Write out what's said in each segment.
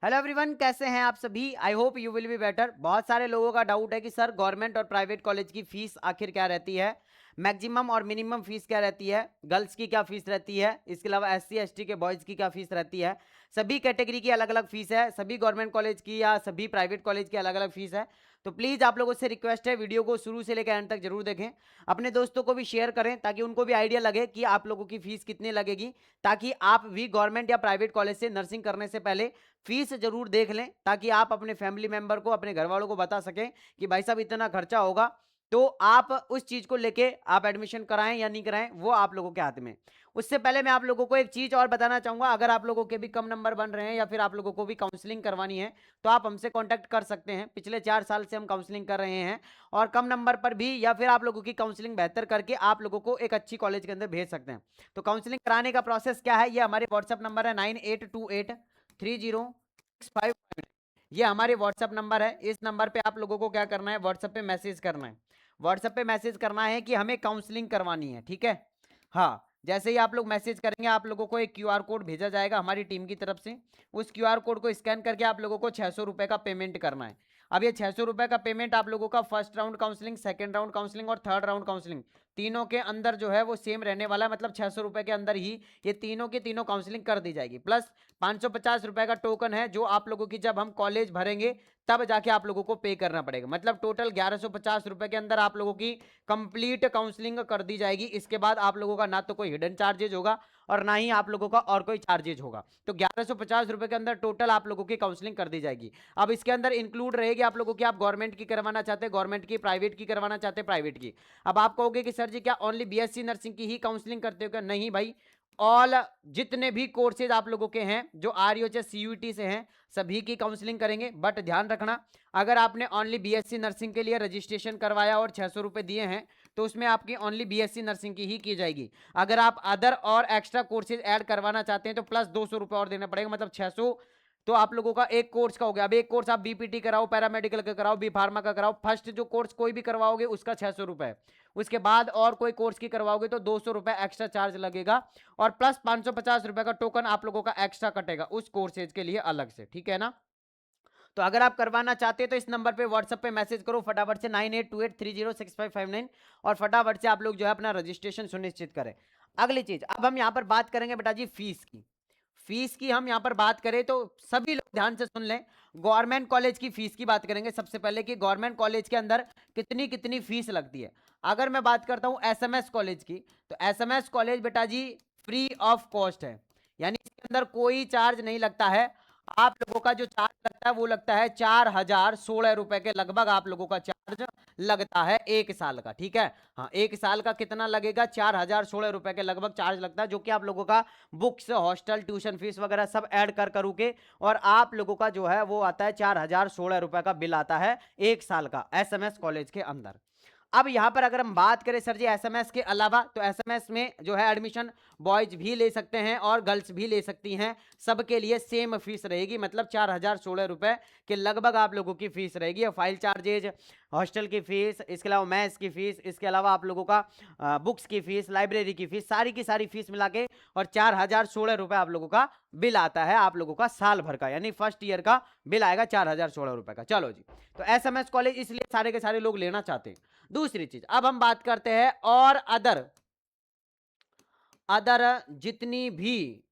Hello everyone, कैसे हैं आप सभी। I hope you will be better. बहुत सारे लोगों का डाउट है कि सर गवर्नमेंट और प्राइवेट कॉलेज की फीस आखिर क्या रहती है, मैक्सिमम और मिनिमम फीस क्या रहती है, गर्ल्स की क्या फीस रहती है, इसके अलावा एससी एसटी के बॉयज़ की क्या फीस रहती है। सभी कैटेगरी की अलग अलग फीस है, सभी गवर्नमेंट कॉलेज की या सभी प्राइवेट कॉलेज की अलग अलग फीस है। तो प्लीज़ आप लोगों से रिक्वेस्ट है, वीडियो को शुरू से लेकर एंड तक जरूर देखें, अपने दोस्तों को भी शेयर करें ताकि उनको भी आइडिया लगे कि आप लोगों की फीस कितनी लगेगी, ताकि आप भी गवर्नमेंट या प्राइवेट कॉलेज से नर्सिंग करने से पहले फीस जरूर देख लें, ताकि आप अपने फैमिली मेंबर को, अपने घर वालों को बता सकें कि भाई साहब इतना खर्चा होगा, तो आप उस चीज को लेके आप एडमिशन कराएं या नहीं कराएं वो आप लोगों के हाथ में। उससे पहले मैं आप लोगों को एक चीज और बताना चाहूंगा, अगर आप लोगों के भी कम नंबर बन रहे हैं या फिर आप लोगों को भी काउंसलिंग करवानी है तो आप हमसे कांटेक्ट कर सकते हैं। पिछले 4 साल से हम काउंसलिंग कर रहे हैं और कम नंबर पर भी या फिर आप लोगों की काउंसलिंग बेहतर करके आप लोगों को एक अच्छी कॉलेज के अंदर भेज सकते हैं। तो काउंसलिंग कराने का प्रोसेस क्या है, ये हमारे व्हाट्सएप नंबर है 9828306559। ये हमारे व्हाट्सएप नंबर है। इस नंबर पे आप लोगों को क्या करना है, व्हाट्सएप पे मैसेज करना है। व्हाट्सएप पे मैसेज करना है कि हमें काउंसलिंग करवानी है, ठीक है। हाँ, जैसे ही आप लोग मैसेज करेंगे आप लोगों को एक क्यूआर कोड भेजा जाएगा हमारी टीम की तरफ से। उस क्यूआर कोड को स्कैन करके आप लोगों को 600 रुपए का पेमेंट करना है। अब ये 600 रुपए का पेमेंट आप लोगों का first round counselling, second round counselling और थर्ड राउंड काउंसलिंग तीनों के अंदर जो है वो सेम रहने वाला है। मतलब 600 रुपए के अंदर ही ये तीनों की तीनों काउंसलिंग कर दी जाएगी। प्लस 550 रुपए का टोकन है जो आप लोगों की जब हम कॉलेज भरेंगे तब जाके आप लोगों को पे करना पड़ेगा। मतलब टोटल 1150 रुपए के अंदर आप लोगों की कंप्लीट काउंसलिंग कर दी जाएगी। इसके बाद आप लोगों का ना तो कोई हिडन चार्जेज होगा और ना ही आप लोगों का और कोई चार्जेज होगा। तो 1150 रुपए के अंदर टोटल आप लोगों की काउंसलिंग कर दी जाएगी। अब इसके अंदर इंक्लूड रहेगी आप लोगों की, आप गवर्नमेंट की करवाना चाहते हैं गवर्नमेंट की, प्राइवेट की करवाना चाहते हैं प्राइवेट की। अब आप कहोगे कि सर जी क्या ओनली बीएससी नर्सिंग की ही काउंसलिंग करते हो क्या? नहीं भाई, ऑल जितने भी कोर्सेज आप लोगों के हैं जो आरयूएचएस सीयूईटी से हैं सभी की काउंसलिंग करेंगे। बट ध्यान रखना, अगर आपने ओनली बीएससी नर्सिंग के लिए रजिस्ट्रेशन करवाया और 600 रुपए दिए हैं तो उसमें आपकी ओनली बीएससी नर्सिंग की ही की जाएगी। अगर आप अदर और एक्स्ट्रा कोर्सेज ऐड करवाना चाहते हैं तो प्लस 200 रुपए और देना पड़ेगा, मतलब 600। तो आप लोगों का एक कोर्स का हो गया। अब एक कोर्स आप बीपीटी कराओ, पैरामेडिकल का कराओ, बी फार्मा का कराओ, फर्स्ट जो कोर्स कोई भी करवाओगे उसका 600 रुपए। उसके बाद और कोई कोर्स की करवाओगे तो 200 रुपए एक्स्ट्रा चार्ज लगेगा और प्लस 550 रुपए का टोकन आप लोगों का एक्स्ट्रा कटेगा उस कोर्सेज के लिए अलग से, ठीक है ना। तो अगर आप करवाना चाहते हैं तो इस नंबर पे व्हाट्सएप पे मैसेज करो फटाफट से 9828306559 और फटाफट से आप लोग जो है अपना रजिस्ट्रेशन सुनिश्चित करें। अगली चीज, अब हम यहाँ पर बात करेंगे बेटा जी फीस की। फीस की हम यहाँ पर बात करें तो सभी लोग ध्यान से सुन लें। गवर्नमेंट कॉलेज की फीस की बात करेंगे सबसे पहले कि गवर्नमेंट कॉलेज के अंदर कितनी कितनी फीस लगती है। अगर मैं बात करता हूँ एसएमएस कॉलेज की, तो एसएमएस कॉलेज बेटा जी फ्री ऑफ कॉस्ट है, यानी इसके अंदर कोई चार्ज नहीं लगता है। आप लोगों का जो चार्ज लगता है वो लगता है 4016 रुपए के लगभग आप लोगों का चार्ज लगता है 1 साल का, ठीक है। हाँ, 1 साल का कितना लगेगा, 4016 रुपए के लगभग चार्ज लगता है, जो कि आप लोगों का बुक्स, हॉस्टल, ट्यूशन फीस वगैरह सब ऐड कर करू के और आप लोगों का जो है वो आता है 4016 रुपए का बिल आता है 1 साल का एसएमएस कॉलेज के अंदर। अब यहां पर अगर हम बात करें सर जी एसएमएस के अलावा, तो एसएमएस में जो है एडमिशन बॉयज भी ले सकते हैं और गर्ल्स भी ले सकती हैं, सबके लिए सेम फीस रहेगी। मतलब 4016 रुपए के लगभग आप लोगों की फीस रहेगी। और फाइल चार्जेज, हॉस्टल की फीस, इसके अलावा मैथ्स की फीस, इसके अलावा आप लोगों का बुक्स की फीस, लाइब्रेरी की फीस, सारी की सारी फीस मिला के और 4016 रुपए आप लोगों का बिल आता है आप लोगों का साल भर का, यानी फर्स्ट ईयर का बिल आएगा 4016 रुपए का। चलो जी, तो एसएमएस कॉलेज इसलिए सारे के सारे लोग लेना चाहते हैं। दूसरी चीज, अब हम बात करते हैं और अदर अदर जितनी भी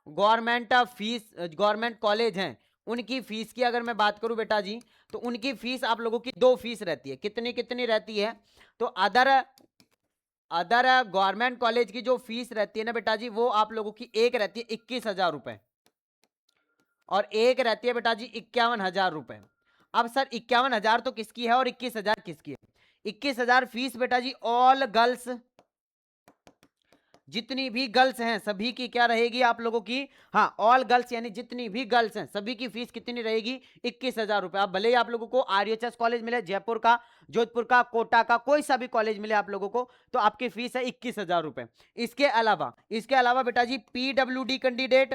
गवर्नमेंट फीस, गवर्नमेंट कॉलेज हैं उनकी फीस की अगर मैं बात करूं बेटा जी, तो उनकी फीस आप लोगों की दो फीस रहती है। कितनी कितनी रहती है, तो अदर अदर गवर्नमेंट कॉलेज की जो फीस रहती है ना बेटा जी, वो आप लोगों की एक रहती है 21,000 रुपए और एक रहती है बेटा जी 51,000 रुपए। अब सर 51,000 तो किसकी है और 21,000 किसकी है? 21,000 फीस बेटा जी ऑल गर्ल्स, जितनी भी गर्ल्स हैं सभी की क्या रहेगी आप लोगों की, हाँ ऑल गर्ल्स यानी जितनी भी गर्ल्स हैं सभी की फीस कितनी रहेगी, 21,000 रुपए। अब भले ही आप लोगों को आरएचएस कॉलेज मिले, जयपुर का, जोधपुर का, कोटा का, कोई सा भी कॉलेज मिले आप लोगों को, तो आपकी फीस है 21,000 रुपए। इसके अलावा बेटा जी PWD candidate,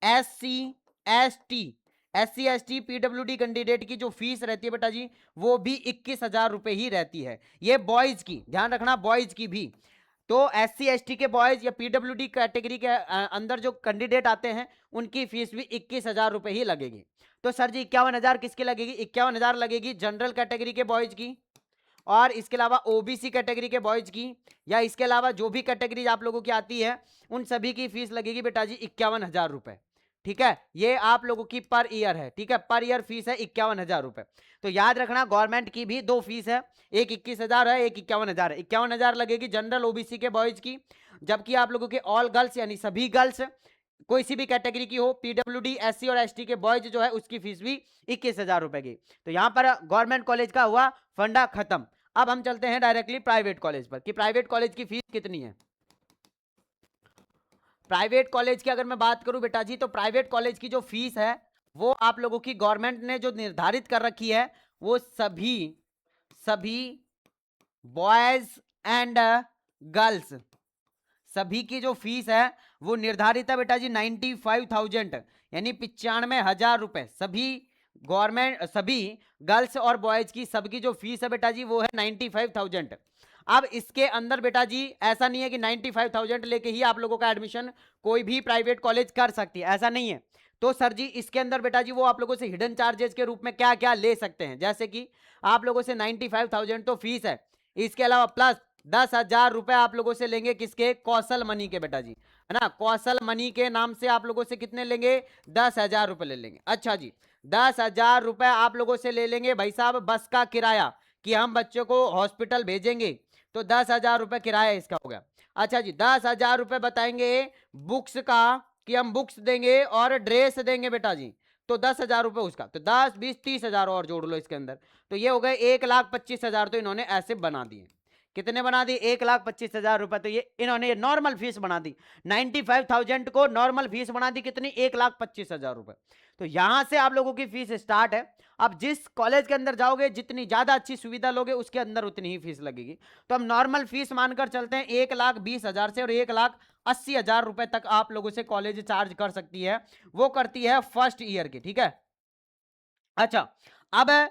S C S T PWD candidate की जो फीस रहती है बेटा जी वो भी 21,000 रुपए ही रहती है। ये बॉयज की, ध्यान रखना, बॉयज की भी तो SC ST के बॉयज या PWD कैटेगरी के अंदर जो कैंडिडेट आते हैं उनकी फीस भी 21,000 रुपए ही लगेगी। तो सर जी 51,000 किसकी लगेगी? 51,000 लगेगी जनरल कैटेगरी के बॉयज की, और इसके अलावा OBC कैटेगरी के बॉयज की, या इसके अलावा जो भी कैटेगरी आप लोगों की आती है उन सभी की फीस लगेगी बेटा जी 51,000 रुपए। ठीक है, ये आप लोगों की पर ईयर है। ठीक है, पर ईयर फीस है 51,000 रुपए। तो याद रखना गवर्नमेंट की भी दो फीस है, एक 21,000 है, एक 51,000 है। 51,000 लगेगी जनरल OBC के बॉयज की, जबकि आप लोगों के ऑल गर्ल्स यानी सभी गर्ल्स कोई सी भी कैटेगरी की हो, PWD SC और ST के बॉयज जो है उसकी फीस भी 21,000 रुपए की। तो यहां पर गवर्नमेंट कॉलेज का हुआ फंडा खत्म। अब हम चलते हैं डायरेक्टली प्राइवेट कॉलेज पर कि प्राइवेट कॉलेज की फीस कितनी है। प्राइवेट कॉलेज की अगर मैं बात करूं बेटा जी, तो प्राइवेट कॉलेज की जो फीस है वो आप लोगों की गवर्नमेंट ने जो निर्धारित कर रखी है वो सभी बॉयज एंड गर्ल्स सभी की जो फीस है वो निर्धारित है बेटा जी 95,000 यानी 95,000 रुपए। सभी गवर्नमेंट सभी गर्ल्स और बॉयज की सबकी जो फीस है बेटा जी वो है 95,000। अब इसके अंदर बेटा जी ऐसा नहीं है कि 95,000 लेके ही आप लोगों का एडमिशन कोई भी प्राइवेट कॉलेज कर सकती है, ऐसा नहीं है। तो सर जी इसके अंदर बेटा जी वो आप लोगों से हिडन चार्जेस के रूप में क्या क्या ले सकते हैं, जैसे कि आप लोगों से 95,000 तो फीस है, इसके अलावा प्लस 10,000 रुपए आप लोगों से लेंगे किसके? कौशल मनी के बेटा जी, है ना। कौशल मनी के नाम से आप लोगों से कितने लेंगे? 10,000 रुपए ले लेंगे। अच्छा जी 10,000 रुपए आप लोगों से ले लेंगे भाई साहब बस का किराया, कि हम बच्चों को हॉस्पिटल भेजेंगे, तो 10,000 रुपए किराया इसका हो गया। अच्छा जी 10,000 रुपए बताएंगे बुक्स का, कि हम बुक्स देंगे और ड्रेस देंगे बेटा जी, तो 10,000 रुपए उसका। तो 10 20 30,000 और जोड़ लो इसके अंदर, तो ये हो गए 1,25,000। तो इन्होंने ऐसे बना दिए, कितने बना दी? 1,25,000 रुपए। तो ये इन्होंने नॉर्मल फीस बना दी, 95,000 को नॉर्मल फीस बना दी कितनी? 1,25,000 रुपए। तो यहां से आप लोगों की फीस स्टार्ट है। अब जिस कॉलेज के अंदर जाओगे जितनी ज्यादा अच्छी सुविधा लोगे उसके अंदर उतनी ही फीस लगेगी। तो हम नॉर्मल फीस मानकर चलते हैं 1,20,000 से, और 1,80,000 रुपए तक आप लोगों से कॉलेज चार्ज कर सकती है, वो करती है फर्स्ट ईयर की। ठीक है, अच्छा अब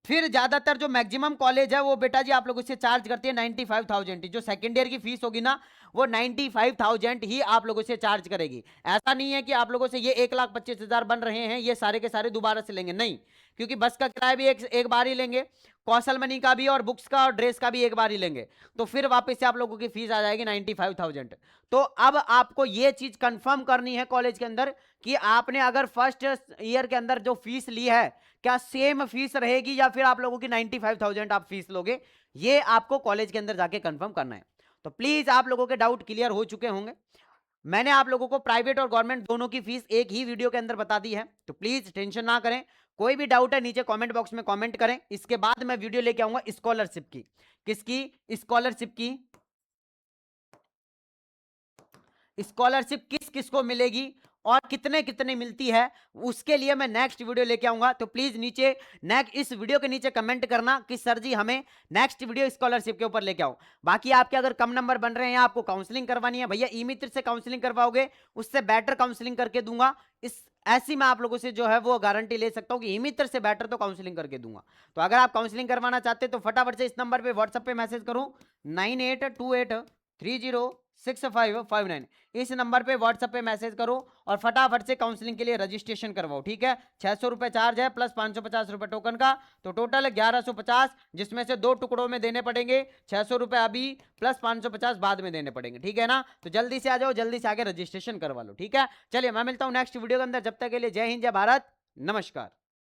फिर ज्यादातर जो मैक्सिमम कॉलेज है वो बेटा जी आप लोगों से चार्ज करती है 95,000। जो सेकेंड ईयर की फीस होगी ना वो 95,000 ही आप लोगों से चार्ज करेगी। ऐसा नहीं है कि आप लोगों से ये 1,25,000 बन रहे हैं ये सारे के सारे दोबारा से लेंगे, नहीं, क्योंकि बस का किराया भी एक बार ही लेंगे, कौशल मनी का भी और बुक्स का और ड्रेस का भी एक बार ही लेंगे, तो फिर वापस से आप लोगों की फीस आ जाएगी 95,000। तो अब आपको ये चीज कंफर्म करनी है कॉलेज के अंदर कि आपने अगर फर्स्ट ईयर के अंदर जो फीस ली है क्या सेम फीस रहेगी या फिर आप लोगों की 95,000 आप फीस लोगे, ये आपको कॉलेज के अंदर जाके कंफर्म करना है। तो प्लीज आप लोगों के डाउट क्लियर हो चुके होंगे। मैंने आप लोगों को प्राइवेट और गवर्नमेंट दोनों की फीस एक ही वीडियो के अंदर बता दी है, तो प्लीज टेंशन ना करें। कोई भी डाउट है नीचे कमेंट बॉक्स में कमेंट करें। इसके बाद मैं वीडियो लेके आऊंगा स्कॉलरशिप की। किसकी? स्कॉलरशिप की। स्कॉलरशिप किस किस को मिलेगी और कितने कितने मिलती है, उसके लिए मैं नेक्स्ट वीडियो लेके आऊंगा। तो प्लीज नीचे इस वीडियो के नीचे कमेंट करना कि सर जी हमें नेक्स्ट वीडियो स्कॉलरशिप के ऊपर लेके आओ। बाकी आपके अगर कम नंबर बन रहे हैं, आपको काउंसलिंग करवानी है, भैया ई मित्र से काउंसलिंग करवाओगे उससे बेटर काउंसलिंग करके दूंगा। इस ऐसी मैं आप लोगों से जो है वो गारंटी ले सकता हूं कि ई मित्र से बेटर तो काउंसलिंग करके दूंगा। तो अगर आप काउंसलिंग करवाना चाहते तो फटाफट से इस नंबर पे व्हाट्सएप पे मैसेज करो 9828306559। इस नंबर पे व्हाट्सएप पे मैसेज करो और फटाफट से काउंसलिंग के लिए रजिस्ट्रेशन करवाओ। ठीक है, 600 रुपए चार्ज है प्लस 550 रुपए टोकन का, तो टोटल 1150, जिसमें से 2 टुकड़ों में देने पड़ेंगे। 600 रुपए अभी प्लस 550 बाद में देने पड़ेंगे। ठीक है ना, तो जल्दी से आ जाओ, जल्दी से आके रजिस्ट्रेशन करवा लो। ठीक है, चलिए मैं मिलता हूं नेक्स्ट वीडियो के अंदर, जब तक के लिए जय हिंद, जय भारत, नमस्कार।